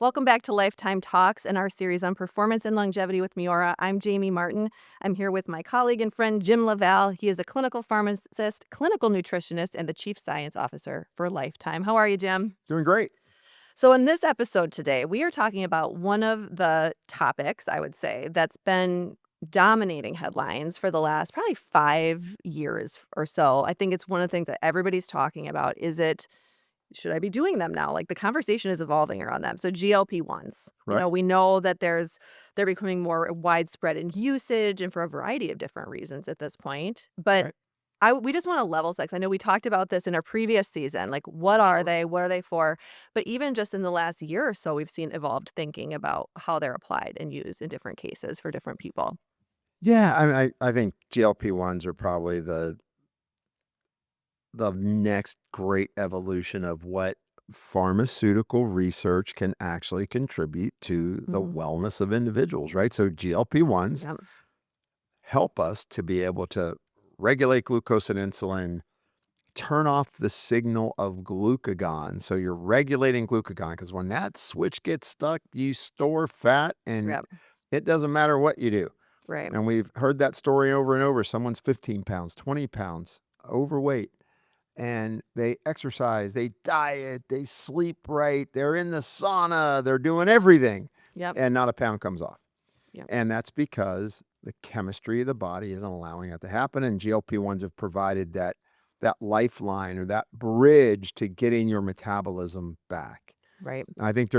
Welcome back to Lifetime Talks and our series on performance and longevity with MIORA. I'm Jamie Martin. I'm here with my colleague and friend, Jim LaValle. He is a clinical pharmacist, clinical nutritionist, and the chief science officer for Lifetime. How are you, Jim? Doing great. So in this episode today, we are talking about one of the topics, I would say, that's been dominating headlines for the last probably 5 years or so. I think it's one of the things that everybody's talking about. Should I be doing them now? Like, the conversation is evolving around them. So GLP-1s, Right. we know that they're becoming more widespread in usage and for a variety of different reasons at this point. But Right. we just want to level set. 'Cause I know we talked about this in our previous season. Like, what are Sure. they? What are they for? But even just in the last year or so, we've seen evolved thinking about how they're applied and used in different cases for different people. Yeah, I think GLP-1s are probably the next great evolution of what pharmaceutical research can actually contribute to the Mhm. wellness of individuals, right? So GLP-1s Yep. help us to be able to regulate glucose and insulin, turn off the signal of glucagon. So you're regulating glucagon because when that switch gets stuck, you store fat and Yep. it doesn't matter what you do. Right. And we've heard that story over and over. Someone's 15 pounds, 20 pounds overweight, and they exercise, they diet, they sleep right, they're in the sauna, they're doing everything, Yep. and not a pound comes off. Yep. And that's because the chemistry of the body isn't allowing it to happen. And GLP-1s have provided that lifeline or that bridge to getting your metabolism back. Right. I think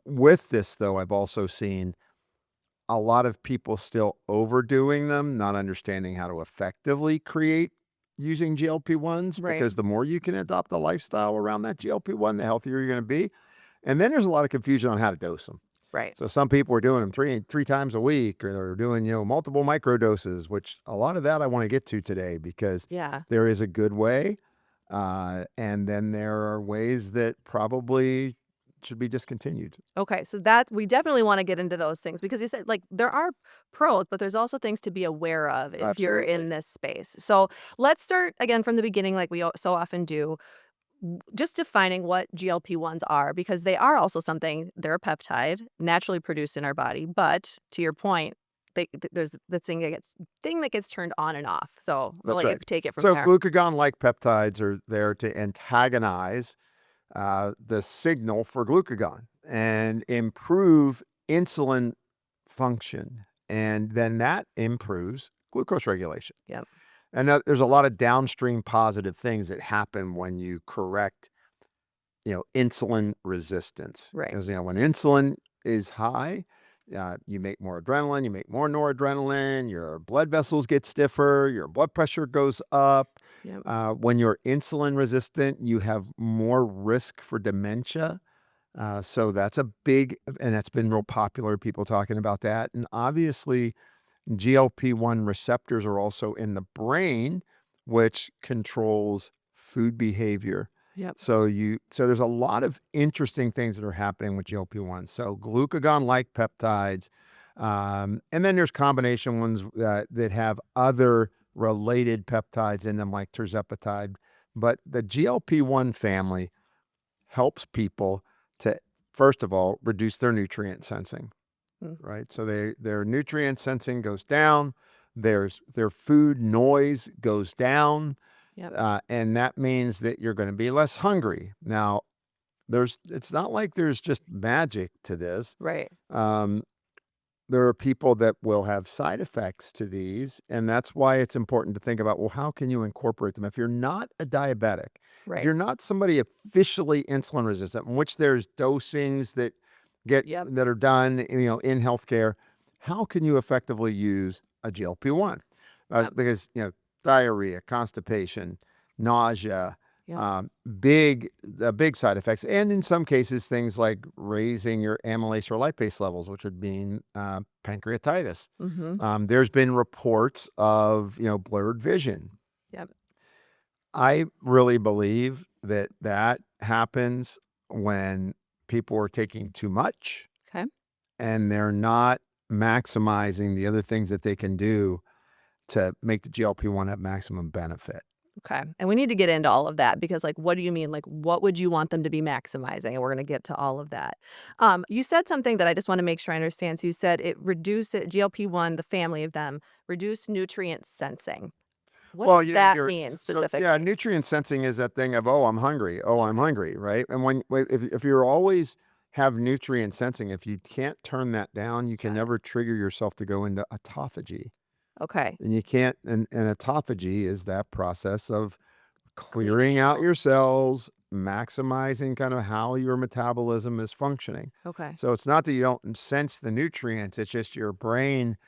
with this, though, I've also seen a lot of people still overdoing them, not understanding how to effectively create using GLP-1s, Right. because the more you can adopt a lifestyle around that GLP-1, the healthier you're going to be. And then there's a lot of confusion on how to dose them. Right. So some people are doing them three times a week, or they're doing, multiple micro doses, which a lot of that I want to get to today, because Yeah. there is a good way. And then there are ways that probably should be discontinued. Okay, so that we definitely want to get into those things because you said like there are pros, but there's also things to be aware of if you're in Absolutely. this space. So let's start again from the beginning, like we so often do, just defining what GLP-1s are because they are also something. They're a peptide naturally produced in our body, but to your point, there's the thing that gets turned on and off. So I'll That's let you right. take it from So there. glucagon-like peptides are there to antagonize the signal for glucagon and improve insulin function. And then that improves glucose regulation. Yep. And there's a lot of downstream positive things that happen when you correct, insulin resistance. Right. Because, when insulin is high, you make more adrenaline, you make more noradrenaline, your blood vessels get stiffer, your blood pressure goes up. Yep. When you're insulin resistant, you have more risk for dementia. So that's a big, and that's been real popular, people talking about that. And obviously, GLP-1 receptors are also in the brain, which controls food behavior. Yep. So there's a lot of interesting things that are happening with GLP-1. So glucagon-like peptides, and then there's combination ones that have other related peptides in them, like tirzepatide. But the GLP-1 family helps people to, first of all, reduce their nutrient sensing. Mm. Right. So their nutrient sensing goes down. Their food noise goes down. Yep. And that means that you're going to be less hungry. Now, it's not like there's just magic to this. Right. There are people that will have side effects to these. And that's why it's important to think about, well, how can you incorporate them? If you're not a diabetic, if Right. you're not somebody officially insulin resistant, in which there's dosings that Yep. that are done, in healthcare, how can you effectively use a GLP-1? Yep. Because, diarrhea, constipation, nausea, Yep. big side effects. And in some cases, things like raising your amylase or lipase levels, which would mean pancreatitis. Mm-hmm. There's been reports of, blurred vision. Yep. I really believe that happens when people are taking too much Okay. and they're not maximizing the other things that they can do to make the GLP-1 have maximum benefit. Okay. And we need to get into all of that because, like, what do you mean? Like, what would you want them to be maximizing? And we're going to get to all of that. You said something that I just want to make sure I understand. So you said it reduces GLP-1, the family of them, reduce nutrient sensing. What Well, does that mean yeah, specifically? nutrient sensing is that thing of, oh, I'm hungry. Oh, I'm hungry, right? And if you're always have nutrient sensing, if you can't turn that down, you can Got it. never trigger yourself to go into autophagy. Okay. And you can't, and autophagy is that process of clearing Cleaning out out. your cells, maximizing kind of how your metabolism is functioning. Okay. So it's not that you don't sense the nutrients, it's just your brain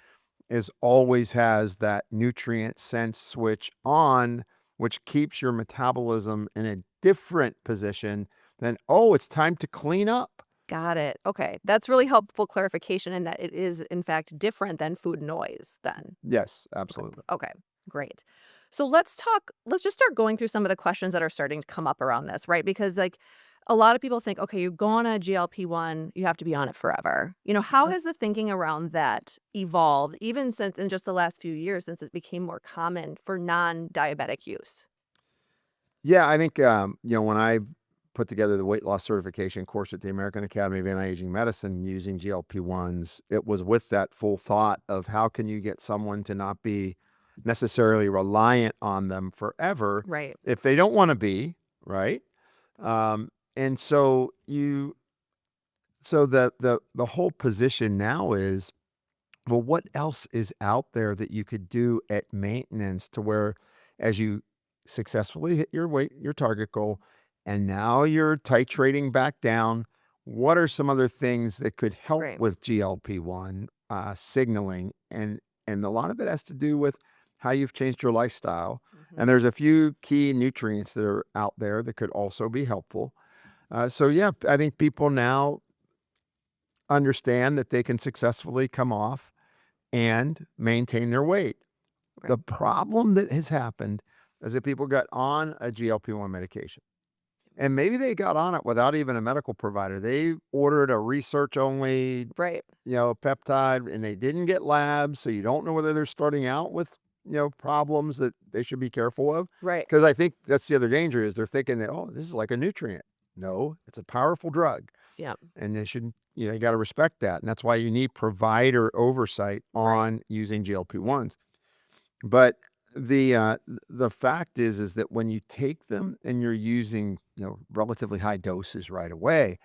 is always has that nutrient sense switch on, which keeps your metabolism in a different position than, oh, it's time to clean up. Got it. Okay. That's really helpful clarification in that it is, in fact, different than food noise then. Yes, Okay. absolutely. Okay. Great. So let's just start going through some of the questions that are starting to come up around this, right? Because like a lot of people think, okay, you go on a GLP-1, you have to be on it forever. How has the thinking around that evolved even since in just the last few years since it became more common for non-diabetic use? Yeah, I think, when I put together the weight loss certification course at the American Academy of Anti-Aging Medicine using GLP-1s, it was with that full thought of how can you get someone to not be necessarily reliant on them forever Right. if they don't want to be, right? And so the whole position now is, well, what else is out there that you could do at maintenance to where as you successfully hit your target goal, and now you're titrating back down, what are some other things that could help Right. with GLP-1 signaling? And a lot of it has to do with how you've changed your lifestyle. And Mhm. there's a few key nutrients that are out there that could also be helpful. So yeah, I think people now understand that they can successfully come off and maintain their weight. Right. The problem that has happened is that people got on a GLP-1 medication, and maybe they got on it without even a medical provider. They ordered a research only, Right. peptide, and they didn't get labs, so you don't know whether they're starting out with, problems that they should be careful of. Right. Because I think that's the other danger is they're thinking that, oh, this is like a nutrient. No, it's a powerful drug, Yeah. and they should, you got to respect that, and that's why you need provider oversight Right. on using GLP-1s. But the fact is that when you take them and you're using, relatively high doses right away,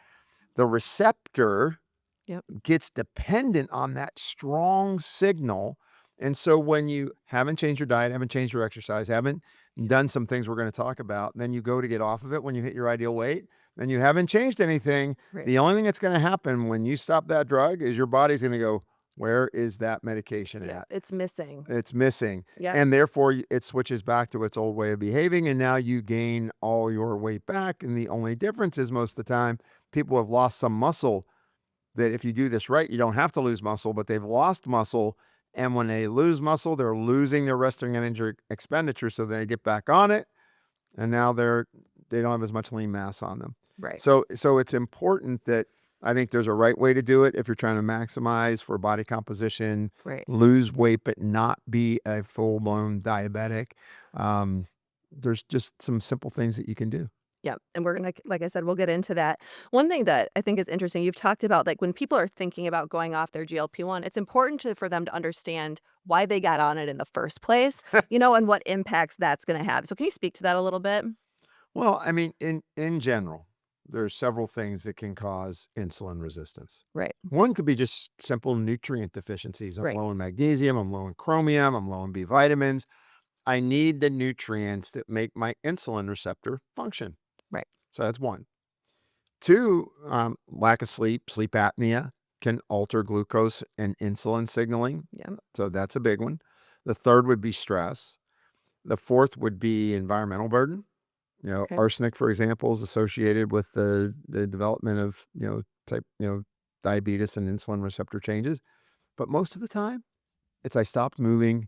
the receptor Yep. gets dependent on that strong signal. And so when you haven't changed your diet, haven't changed your exercise, haven't Yep. done some things we're going to talk about, then you go to get off of it when you hit your ideal weight, then you haven't changed anything. Right. The only thing that's going to happen when you stop that drug is your body's going to go, where is that medication Yeah. at? It's missing. It's missing, Yep. and therefore it switches back to its old way of behaving, and now you gain all your weight back, and the only difference is most of the time people have lost some muscle that if you do this right, you don't have to lose muscle, but they've lost muscle, and when they lose muscle, they're losing their resting energy expenditure, so they get back on it, and now they don't have as much lean mass on them. Right. So it's important that I think there's a right way to do it if you're trying to maximize for body composition, Right. lose weight, but not be a full-blown diabetic. There's just some simple things that you can do. Yeah, and we're gonna like I said, we'll get into that. One thing that I think is interesting, you've talked about, like, when people are thinking about going off their GLP-1, it's important for them to understand why they got on it in the first place, and what impacts that's gonna have. So can you speak to that a little bit? Well, I mean, in general, there's several things that can cause insulin resistance. Right. One could be just simple nutrient deficiencies. I'm Right. low in magnesium, I'm low in chromium, I'm low in B vitamins. I need the nutrients that make my insulin receptor function. Right. So that's one. Two, lack of sleep, sleep apnea can alter glucose and insulin signaling. Yeah. So that's a big one. The third would be stress. The fourth would be environmental burden. Okay. Arsenic, for example, is associated with the development of, type, diabetes and insulin receptor changes. But most of the time, it's I stopped moving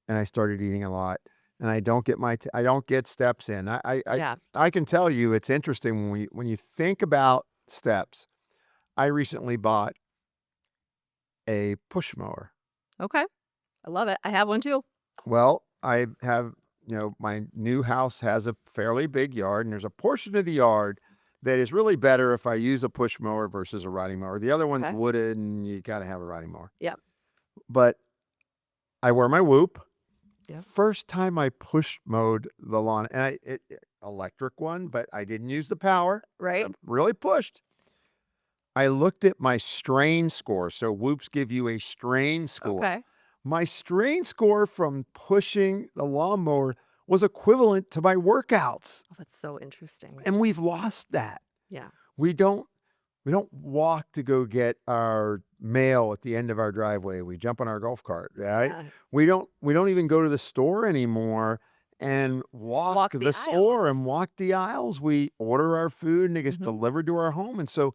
and I started eating a lot and I don't get I don't get steps in. Yeah. I can tell you it's interesting when you think about steps. I recently bought a push mower. Okay. I love it. I have one too. Well, I have my new house has a fairly big yard, and there's a portion of the yard that is really better if I use a push mower versus a riding mower. The other one's Okay. wooded, and you got to have a riding mower. Yep. But I wear my Whoop. Yep. First time I push mowed the lawn, and electric one, but I didn't use the power. Right. I really pushed. I looked at my strain score. So Whoops give you a strain score. Okay. My strain score from pushing the lawnmower was equivalent to my workouts. Oh, that's so interesting. And we've lost that. Yeah. We don't walk to go get our mail at the end of our driveway. We jump on our golf cart, right? Yeah. We don't even go to the store anymore and walk Walk the the store aisles. and walk the aisles. We order our food and it gets Mhm. delivered to our home. And so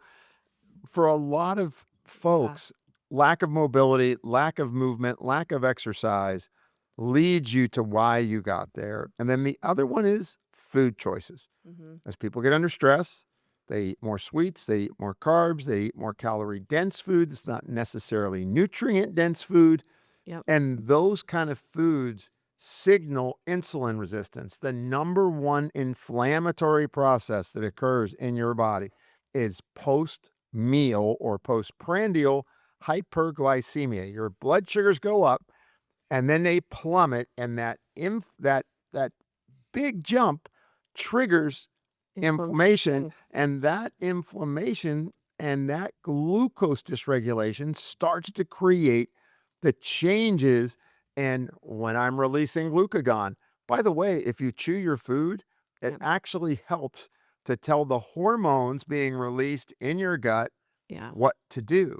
for a lot of Yeah. folks, lack of mobility, lack of movement, lack of exercise leads you to why you got there. And then the other one is food choices. Mhm. As people get under stress, they eat more sweets, they eat more carbs, they eat more calorie dense food. It's not necessarily nutrient dense food. Yep. And those kind of foods signal insulin resistance. The number one inflammatory process that occurs in your body is post meal or postprandial hyperglycemia. Your blood sugars go up and then they plummet, and that big jump triggers inflammation, and that inflammation and that glucose dysregulation starts to create the changes. And when I'm releasing glucagon, by the way, if you chew your food, it Yep. actually helps to tell the hormones being released in your gut Yeah. what to do.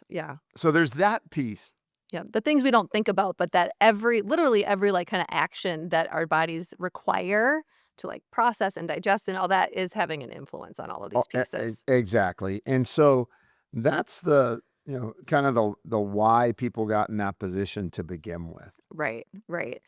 Yeah. So there's that piece. Yeah. The things we don't think about, but that literally every like kind of action that our bodies require to like process and digest and all that is having an influence on all of these pieces. Exactly. And so that's the, kind of the why people got in that position to begin with. Right. Right.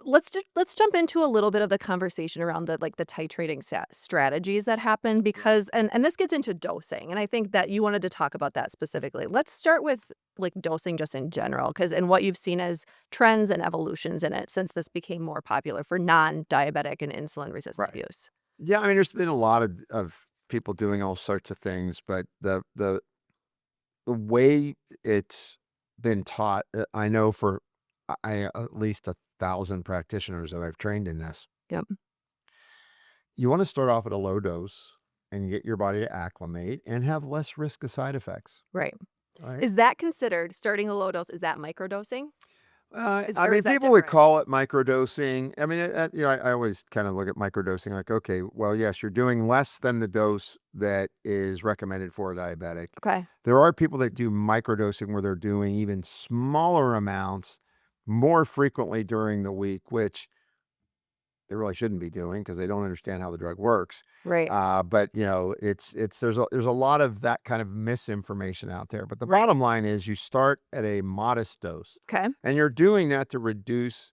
Let's jump into a little bit of the conversation around the like the titrating strategies that happen because and this gets into dosing and I think that you wanted to talk about that specifically. Let's start with like dosing just in general because and what you've seen as trends and evolutions in it since this became more popular for non-diabetic and insulin resistant Right. use. Yeah, I mean, there's been a lot of people doing all sorts of things, but the way it's been taught, I know for at least 1,000 practitioners that I've trained in this. Yep. You want to start off at a low dose and get your body to acclimate and have less risk of side effects. Right. Right. Is that considered starting a low dose? Is that microdosing? I Or is mean, that people would different? call it microdosing. I mean, I always kind of look at microdosing like, okay, well, yes, you're doing less than the dose that is recommended for a diabetic. Okay. There are people that do microdosing where they're doing even smaller amounts more frequently during the week, which they really shouldn't be doing because they don't understand how the drug works. Right. But it's there's a lot of that kind of misinformation out there. But the Right. bottom line is you start at a modest dose, Okay. and you're doing that to reduce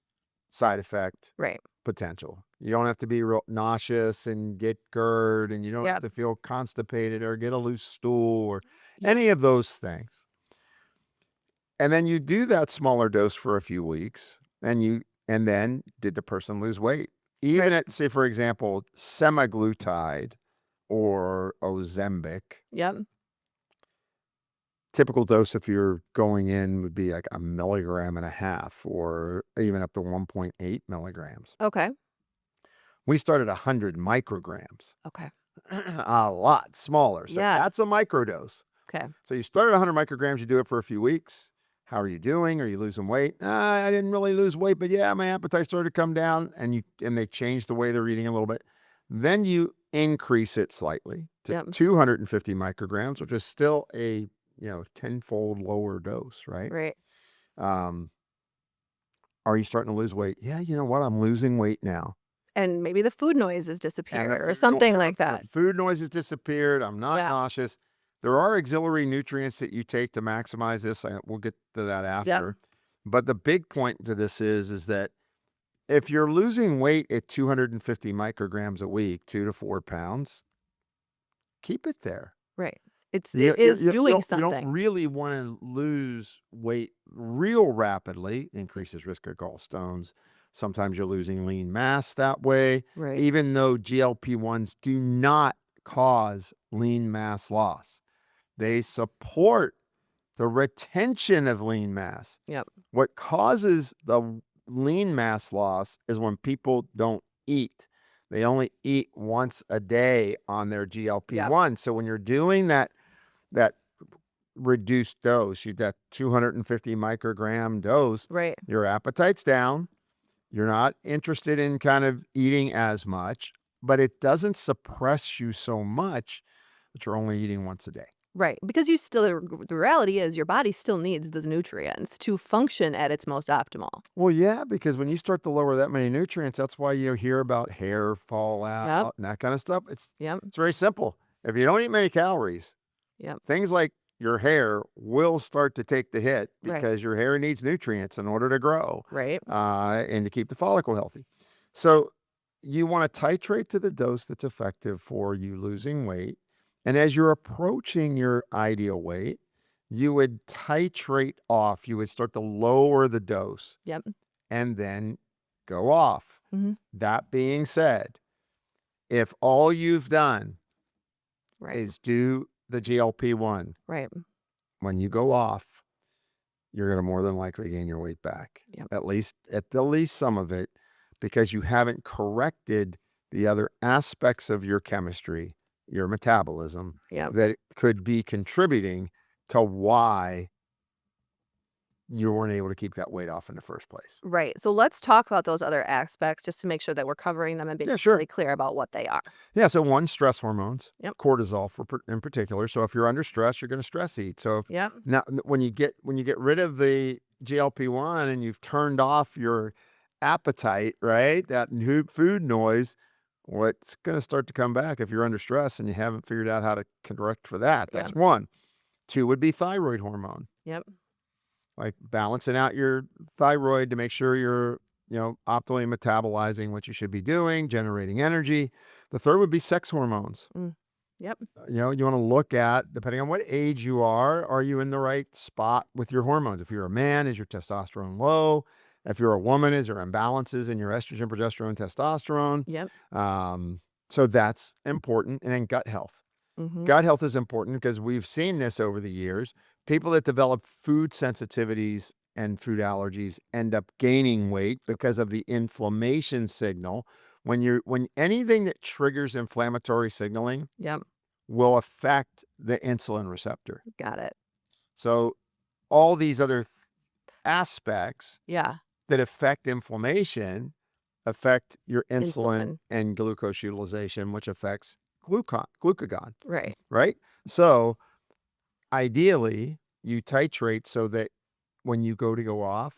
side effect Right. potential. You don't have to be real nauseous and get GERD, and you don't have Yep. to feel constipated or get a loose stool or Yep. any of those things. And then you do that smaller dose for a few weeks, and then did the person lose weight? Even Right. at, say, for example, semaglutide or Ozempic, Yep. typical dose if you're going in would be like 1.5 milligrams or even up to 1.8 milligrams. Okay. We started 100 micrograms, Okay. a lot smaller. So Yeah. that's a microdose. Okay. So you start at 100 micrograms, you do it for a few weeks. How are you doing? Are you losing weight? I didn't really lose weight, but yeah, my appetite started to come down, and they changed the way they're eating a little bit. Then you increase it slightly to Yep. 250 micrograms, which is still a tenfold lower dose, right? Right. Um, are you starting to lose weight? Yeah, you know what? I'm losing weight now. And maybe the food noise has And disappeared or something like that. the food noise has disappeared. I'm not Yeah. nauseous. There are auxiliary nutrients that you take to maximize this. We'll get to that Yep. after. But the big point to this is that if you're losing weight at 250 micrograms a week, 2 to 4 pounds, keep it there. Right. It is doing You don't something. really want to lose weight real rapidly, increases risk of gallstones. Sometimes you're losing lean mass that way, Right. even though GLP-1s do not cause lean mass loss. They support the retention of lean mass. Yep. What causes the lean mass loss is when people don't eat. They only eat once a day on their Yep. GLP-1. So when you're doing that reduced dose, you that 250 microgram dose, Right. your appetite's down. You're not interested in kind of eating as much, but it doesn't suppress you so much that you're only eating once a day. Right. Because you still the reality is your body still needs those nutrients to function at its most optimal. Well, yeah, because when you start to lower that many nutrients, that's why you hear about hair Yep. fallout and that kind of stuff. Yep. It's very simple. If you don't eat many calories, Yep. things like your hair will start to take the hit Right. because your hair needs nutrients in order to grow Right. and to keep the follicle healthy. So you want to titrate to the dose that's effective for you losing weight. And as you're approaching your ideal weight, you would titrate off. You would start to lower the dose Yep. and then go off. Mhm. That being said, if all you've done Right. is do the GLP-1, Right. when you go off, you're going to more than likely gain your weight back. Yep. At the least some of it, because you haven't corrected the other aspects of your chemistry, your metabolism, Yep. that could be contributing to why you weren't able to keep that weight off in the first place. Right. So let's talk about those other aspects just to make sure that we're covering them and being Yeah, sure. really clear about what they are. Yeah, so one, stress hormones, Yep. cortisol in particular. So if you're under stress, you're going to stress eat. So if Yep. now when you get rid of the GLP-1 and you've turned off your appetite, right? That new food noise, what's going to start to come back if you're under stress and you haven't figured out how to correct for that. That's Yep. one. Two would be thyroid hormone, Yep. like balancing out your thyroid to make sure you're, optimally metabolizing what you should be doing, generating energy. The third would be sex hormones. Yep. You want to look at, depending on what age you are you in the right spot with your hormones? If you're a man, is your testosterone low? If you're a woman, is there imbalances in your estrogen, progesterone, testosterone? Yep. So that's important. And then gut health. Mhm. Gut health is important because we've seen this over the years. People that develop food sensitivities and food allergies end up gaining weight because of the inflammation signal. When anything that triggers inflammatory signaling Yep. will affect the insulin receptor. Got it. So all these other aspects Yeah. that affect inflammation affect your insulin Insulin. and glucose utilization, which affects glucagon, Right. right? So ideally, you titrate so that when you go off,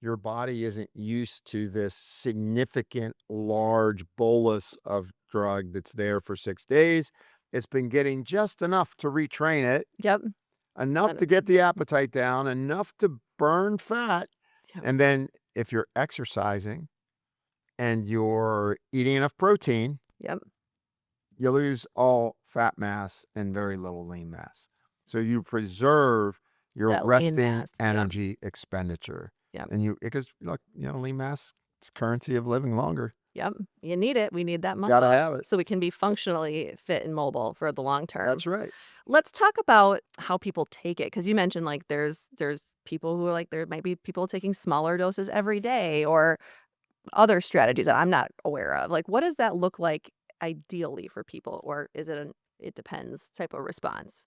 your body isn't used to this significant large bolus of drug that's there for 6 days. It's been getting just enough to retrain it, Yep. enough Got to it. get the appetite down, enough to burn fat. Yep. And then if you're exercising and you're eating enough protein, Yep. you lose all fat mass and very little lean mass. So you preserve your That lean resting mass. Yep. energy expenditure. Yep. And because look, lean mass is currency of living longer. Yep. You need it. We need that muscle. Gotta have it. So we can be functionally fit and mobile for the long term. That's right. Let's talk about how people take it, because you mentioned like there's people who are like, there might be people taking smaller doses every day or other strategies that I'm not aware of. Like, what does that look like ideally for people, or is it it depends type of response?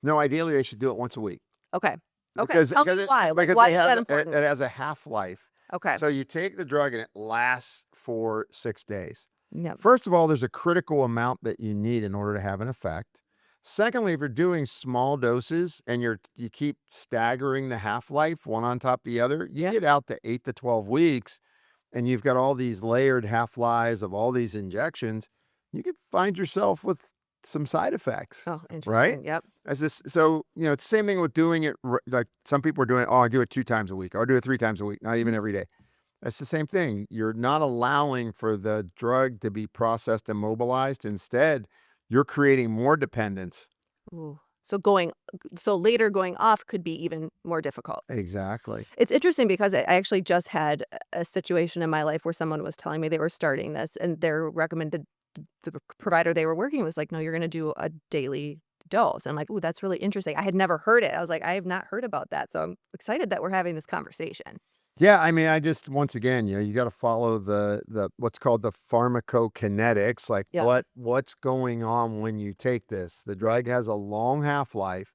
No, ideally they should do it once a week. Okay. Okay. Because Tell me why. Like, because why they is that have important? it has a half-life. Okay. So you take the drug and it lasts for 6 days. Yep. First of all, there's a critical amount that you need in order to have an effect. Secondly, if you're doing small doses and you keep staggering the half-life one on top of the other, you Yep. get out to 8 to 12 weeks and you've got all these layered half-lives of all these injections, you could find yourself with some side effects. Oh, interesting. Right? Yep. It's the same thing with doing it. Like some people are doing, I do it 2 times a week. Or I do it 3 times a week, not even every day. It's the same thing. You're not allowing for the drug to be processed and mobilized. Instead, you're creating more dependence Ooh. So later going off could be even more difficult. Exactly. It's interesting because I actually just had a situation in my life where someone was telling me they were starting this, and their recommended the provider they were working with was like, "No, you're gonna do a daily dose." And I'm like, "Ooh, that's really interesting." I had never heard it. I was like, "I have not heard about that." So I'm excited that we're having this conversation. Yeah, I mean, I just once again, you got to follow the what's called the pharmacokinetics, like Yep. what's going on when you take this. The drug has a long half-life,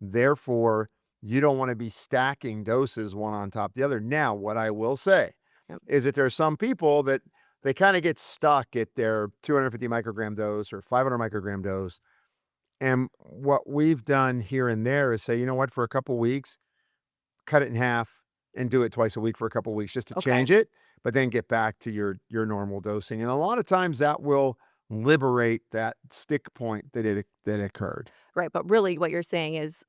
therefore you don't want to be stacking doses one on top of the other. Now, what I will say Yep. is that there are some people that they kind of get stuck at their 250 microgram dose or 500 microgram dose. And what we've done here and there is say, you know what, for a couple weeks, cut it in half and do it twice a week for a couple weeks just to Okay. change it, but then get back to your normal dosing. And a lot of times that will liberate that stick point that occurred. Right, but really what you're saying is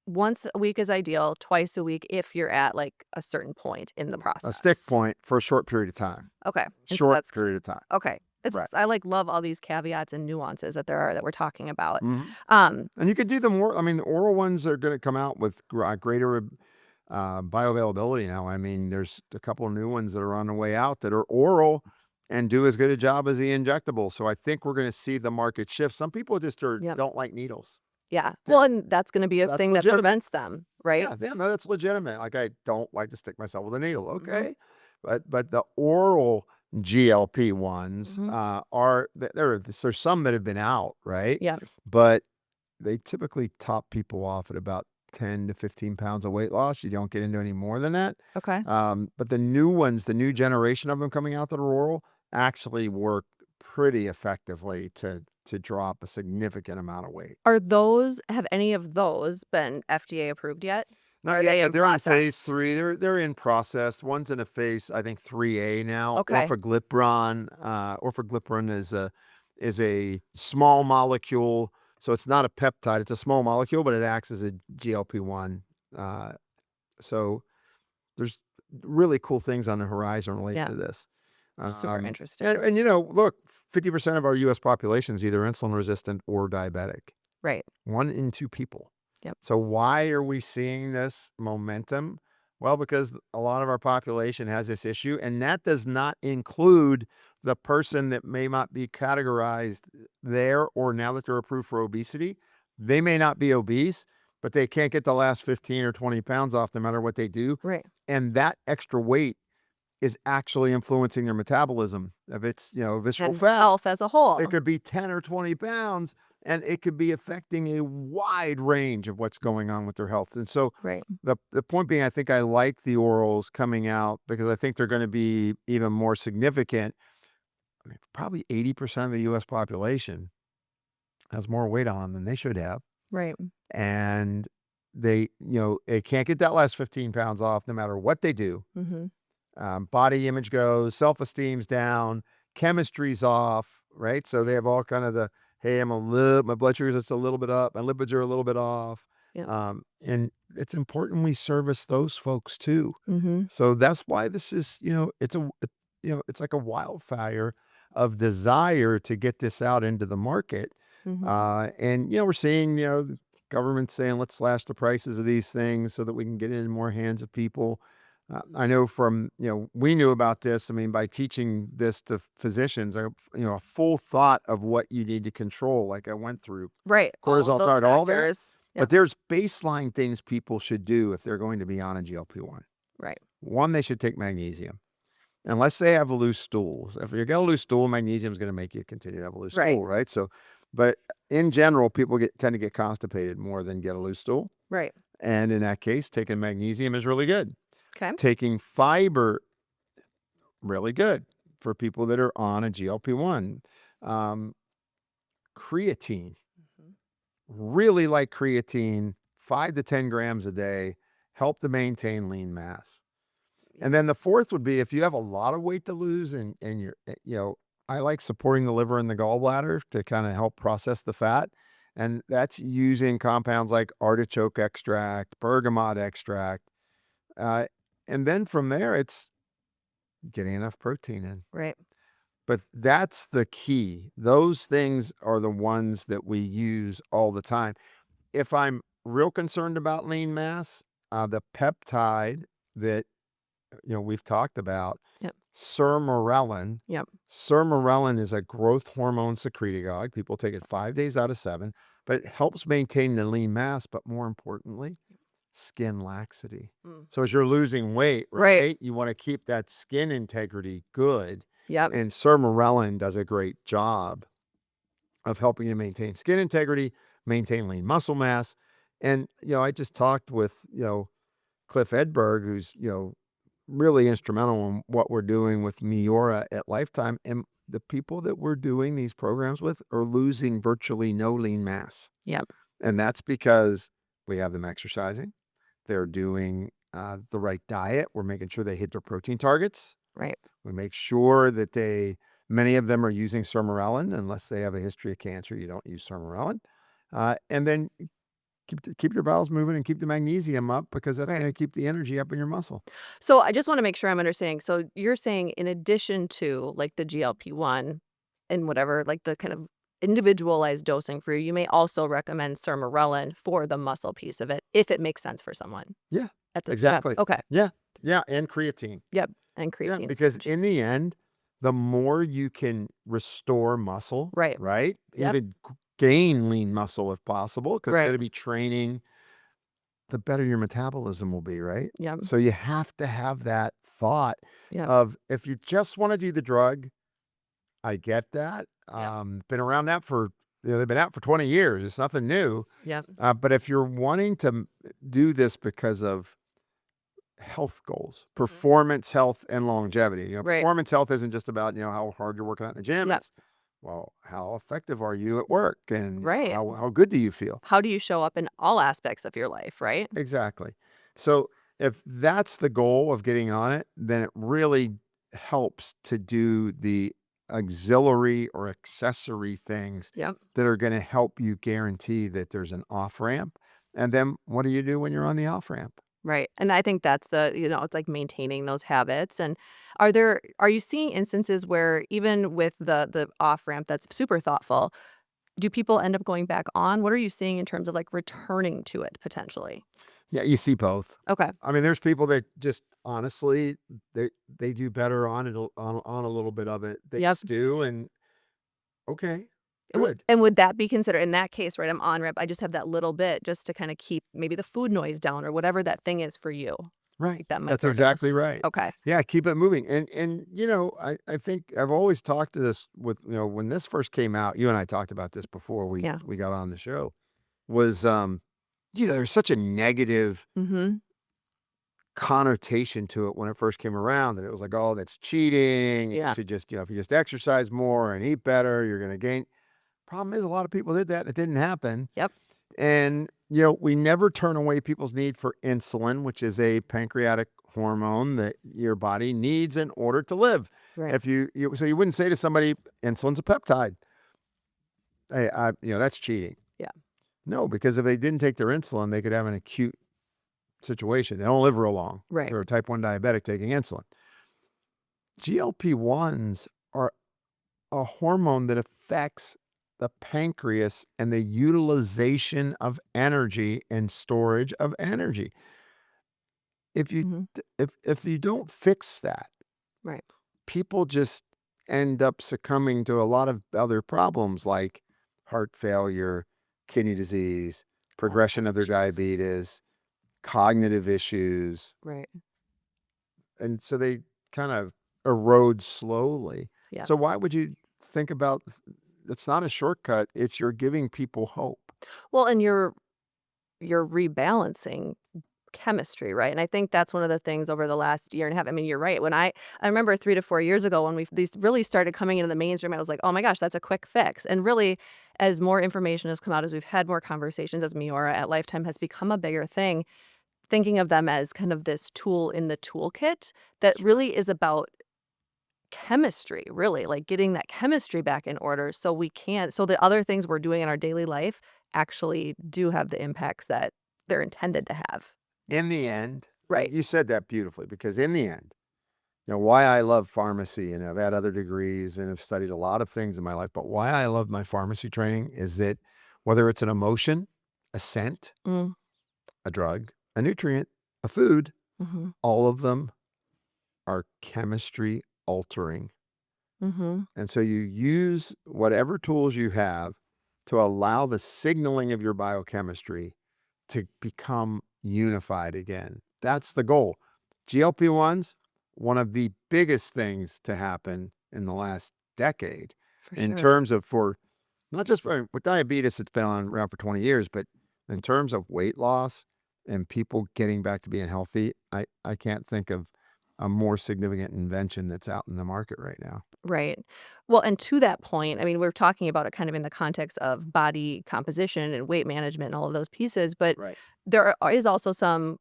once a week is ideal, twice a week if you're at, like, a certain point in the A stick process. point for a short period of time. Okay, and so Short that's period of time. okay. It's Right. I, like, love all these caveats and nuances that there are that we're talking about. Mhm. Um, And you could do the more, I mean, the oral ones are going to come out with greater bioavailability now. I mean, there's a couple of new ones that are on the way out that are oral and do as good a job as the injectable. So I think we're going to see the market shift. Some people just yep, don't like needles. yeah. Yeah, Well, and that's gonna be a that's thing that legitimate. prevents them, right? Yeah, no, that's legitimate. Like I don't like to stick myself with a needle. Mhm, Okay, but the oral GLP-1s mhm. there's some that have been out, right? Yeah, But they typically top people off at about 10 to 15 pounds of weight loss. You don't get into any more than that. okay. But the new ones, the new generation of them coming out that are oral, actually work pretty effectively to drop a significant amount of weight. Have any of those been FDA approved yet? Or Not are yet, they but in they're in phase process? 3. They're in process. One's in a phase, I think 3A now. Okay, Orforglipron is a small molecule, so it's not a peptide. It's a small molecule, but it acts as a GLP-1. Uh, so there's really cool things on the horizon related yeah, to this. super And, interesting. and you know, look, 50% of our U.S. population is either insulin resistant or diabetic. Right, 1 in 2 people. yep, So why are we seeing this momentum? Well, because a lot of our population has this issue, and that does not include the person that may not be categorized there, or now that they're approved for obesity, they may not be obese, but they can't get the last 15 or 20 pounds off no matter what they do. right, And that extra weight is actually influencing their metabolism of its, visceral and fat. health as a It whole. could be 10 or 20 pounds, and it could be affecting a wide range of what's going on with their health. And so Right, the point being, I think I like the orals coming out because I think they're going to be even more significant. I mean, probably 80% of the US population has more weight on them than they should have. right, And they can't get that last 15 pounds off no matter what they do. mhm, Body image goes, self-esteem's down, chemistry's off, right? So they have all kind of hey, my blood sugar's just a little bit up, my lipids are a little bit off. yep, And it's important we service those folks too. mhm, So that's why this is, it's like a wildfire of desire to get this out into the market. mhm, And, we're seeing, the government saying, let's slash the prices of these things so that we can get it in more hands of people. I know from, we knew about this. I mean, by teaching this to physicians, a full thought of what you need to control, like I went through right, all of cortisol, those thyroid, all that. factors. But Yep, there's baseline things people should do if they're going to be on a GLP-1. right, One, they should take magnesium. Unless they have loose stools. If you get a loose stool, magnesium is going to make you continue to have a loose right, stool, right? So, but in general, people tend to get constipated more than get a loose stool. right, And in that case, taking magnesium is really good. okay, Taking fiber, really good for people that are on a GLP-1. Um, Creatine, mhm, really like creatine, 5 to 10 grams a day, help to maintain lean mass. yep, And then the fourth would be if you have a lot of weight to lose and I like supporting the liver and the gallbladder to kind of help process the fat. And that's using compounds like artichoke extract, bergamot extract. Uh, and then from there, it's getting enough protein in. right, But that's the key. Those things are the ones that we use all the time. if I'm real concerned about lean mass, the peptide that we've talked about, Yep. sermorelin. Yep. Sermorelin is a growth hormone secretagogue. People take it 5 days out of 7, but it helps maintain the lean mass. But more importantly, skin laxity. Mm. So as you're losing weight, Right. right, you want to keep that skin integrity good. Yep. And sermorelin does a great job of helping you maintain skin integrity, maintain lean muscle mass. And, I just talked with, Cliff Edberg, who's, really instrumental in what we're doing with MIORA at Lifetime. And the people that we're doing these programs with are losing virtually no lean mass. Yep. And that's because we have them exercising. They're doing the right diet. We're making sure they hit their protein targets. Right. We make sure that many of them are using sermorelin. Unless they have a history of cancer, you don't use sermorelin. And then keep your bowels moving and keep the magnesium up, because that's Right. going to keep the energy up in your muscle. So I just want to make sure I'm understanding. So you're saying in addition to like the GLP-1 and whatever, like the kind of individualized dosing for you, you may also recommend sermorelin for the muscle piece of it if it makes sense for someone Yeah, at the exactly. okay. Yeah, yeah, and creatine. Yep. And Yeah, creatine is because huge. in the end, the more you can restore muscle, Right. right? Yep. Even gain lean muscle if possible, because you're Right. going to be training, the better your metabolism will be, right? Yep. So you have to have that thought Yep. of, if you just want to do the drug, I get that. Yep. Been around that for, they've been out for 20 years. It's nothing new. Yep. But if you're wanting to do this because of health goals, Mhm. performance, health, and longevity. Right. Performance health isn't just about, how hard you're working out in the gym. Yep. It's, well, how effective are you at work, and Right. how good do you feel? How do you show up in all aspects of your life, right? Exactly. So if that's the goal of getting on it, then it really helps to do the auxiliary or accessory things Yep. that are going to help you guarantee that there's an off ramp. And then what do you do when you're on the off ramp? Right. And I think that's it's like maintaining those habits. And are you seeing instances where even with the off ramp that's super thoughtful, do people end up going back on? What are you seeing in terms of like returning to it potentially? Yeah, you see both. Okay. I mean, there's people that just honestly, they do better on it, on a little bit of it. They Yep. just do, and okay, And good. would that be considered in that case, right? I'm on ramp. I just have that little bit just to kind of keep maybe the food noise down or whatever that thing is for you. Right. Like that That's microdose. exactly right. Okay. Yeah, keep it moving. And I think I've always talked to this with, when this first came out, you and I talked about this before Yeah. we got on the show, was there's such a negative Mm-hmm. connotation to it when it first came around, that it was like, oh, that's cheating. You Yeah. should just, if you just exercise more and eat better, you're going to gain. Problem is, a lot of people did that and it didn't happen. Yep. And, we never turn away people's need for insulin, which is a pancreatic hormone that your body needs in order to live. Right. If so you wouldn't say to somebody, insulin's a peptide. Hey, that's cheating. Yeah. No, because if they didn't take their insulin, they could have an acute situation. They don't live real long. Right. They're a type 1 diabetic taking insulin. GLP-1s are a hormone that affects the pancreas and the utilization of energy and storage of energy. If you Mhm. if you don't fix that, Right. people just end up succumbing to a lot of other problems like heart failure, kidney disease, progression of their Jeez. diabetes, cognitive issues, Right. and so they kind of erode slowly. Yeah. So why would you think about, it's not a shortcut, it's you're giving people hope. Well, and you're rebalancing chemistry, right? And I think that's one of the things over the last year and a half. I mean, you're right. I remember 3 to 4 years ago when these really started coming into the mainstream, I was like, "Oh my gosh, that's a quick fix." And really, as more information has come out, as we've had more conversations, as MIORA at Lifetime has become a bigger thing, thinking of them as kind of this tool in the toolkit that really is about chemistry, really, like getting that chemistry back in order so the other things we're doing in our daily life actually do have the impacts that they're intended to have. In the end, Right. you said that beautifully, because in the end, why I love pharmacy, and I've had other degrees and have studied a lot of things in my life, but why I love my pharmacy training is that whether it's an emotion, a scent, Mm, a drug, a nutrient, a food, mhm, all of them are chemistry altering. mhm. And so you use whatever tools you have to allow the signaling of your biochemistry to become unified again. That's the goal. GLP-1s, one of the biggest things to happen in the last decade For in sure. terms of for not just for with diabetes, it's been around for 20 years, but in terms of weight loss and people getting back to being healthy, I can't think of a more significant invention that's out in the market right now. Right. Well, and to that point, I mean, we're talking about it kind of in the context of body composition and weight management and all of those pieces, but Right. is also some,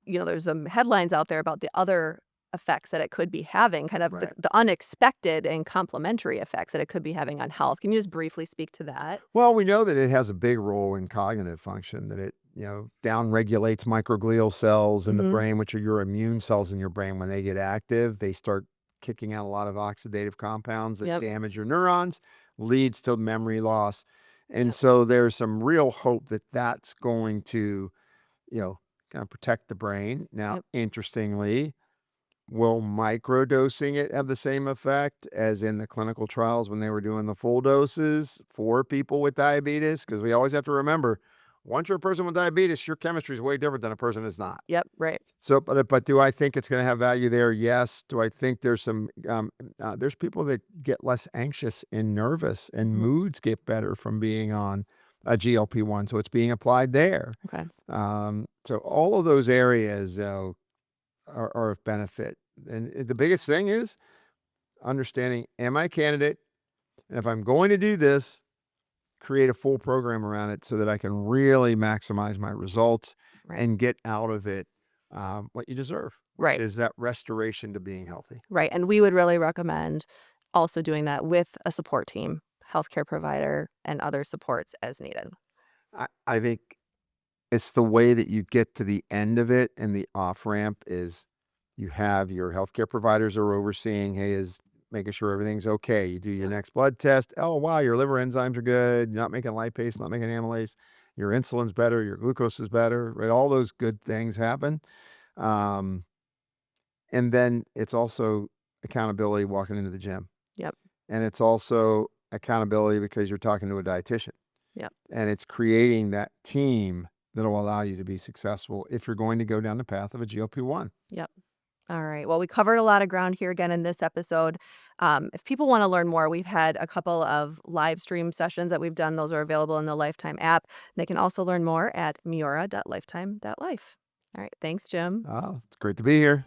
there's some headlines out there about the other effects that it could be having, kind of Right. the unexpected and complementary effects that it could be having on health. Can you just briefly speak to that? Well, we know that it has a big role in cognitive function, that it, down regulates microglial cells in the Hmm. brain, which are your immune cells in your brain. When they get active, they start kicking out a lot of oxidative compounds that Yep. damage your neurons, leads to memory loss. And Yep. so there's some real hope that that's going to, kind of protect the brain. Now, Yep. interestingly, will microdosing it have the same effect as in the clinical trials when they were doing the full doses for people with diabetes? Because we always have to remember, once you're a person with diabetes, your chemistry is way different than a person that's not. Yep. Right. So, but do I think it's going to have value there? Yes. Do I think there's there's people that get less anxious and nervous, and Hmm. moods get better from being on a GLP-1, so it's being applied there. Okay. So all of those areas are of benefit. And the biggest thing is understanding, am I a candidate? And if I'm going to do this, create a full program around it so that I can really maximize my results Right. and get out of it what you deserve, which Right. is that restoration to being healthy. Right. And we would really recommend also doing that with a support team, healthcare provider, and other supports as needed. I think it's the way that you get to the end of it, and the off ramp is you have your healthcare providers are overseeing, hey, is making sure everything's okay. You do your Yep. next blood test. Oh, wow, your liver enzymes are good. You're not making lipase, not making amylase. Your insulin's better. Your glucose is better. Right? All those good things happen. Um, and then it's also accountability walking into the gym. Yep. And it's also accountability because you're talking to a dietitian. Yep. And it's creating that team that'll allow you to be successful if you're going to go down the path of a GLP-1. Yep. All right. Well, we covered a lot of ground here again in this episode. If people want to learn more, we've had a couple of live stream sessions that we've done. Those are available in the Lifetime app. They can also learn more at miora.lifetime.life. All right. Thanks, Jim. Oh, it's great to be here.